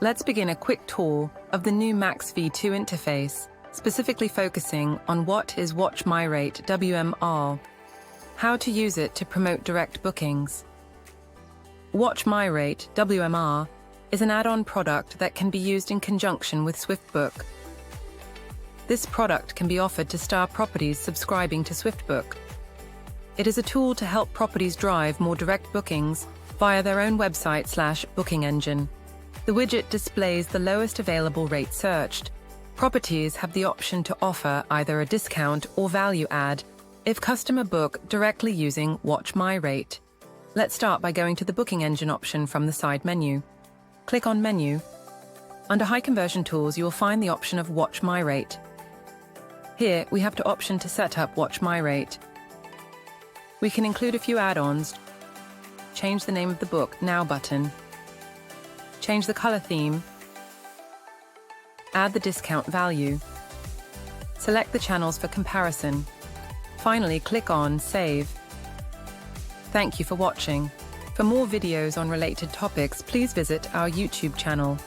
Let's begin a quick tour of the new Max V2 interface, specifically focusing on what is WatchMyRate WMR, how to use it to promote direct bookings. WatchMyRate WMR is an add-on product that can be used in conjunction with SwiftBook. This product can be offered to STAAH properties subscribing to SwiftBook. It is a tool to help properties drive more direct bookings via their own website/booking engine. The widget displays the lowest available rate searched. Properties have the option to offer either a discount or value add if customer book directly using WatchMyRate. Let's start by going to the booking engine option from the side menu. Click on Menu. Under High Conversion Tools, you will find the option of WatchMyRate. Here, we have the option to set up WatchMyRate. We can include a few add-ons, change the name of the book Now button, change the color theme, add the discount value, select the channels for comparison. Finally, click on Save. Thank you for watching. For more videos on related topics, please visit our YouTube channel.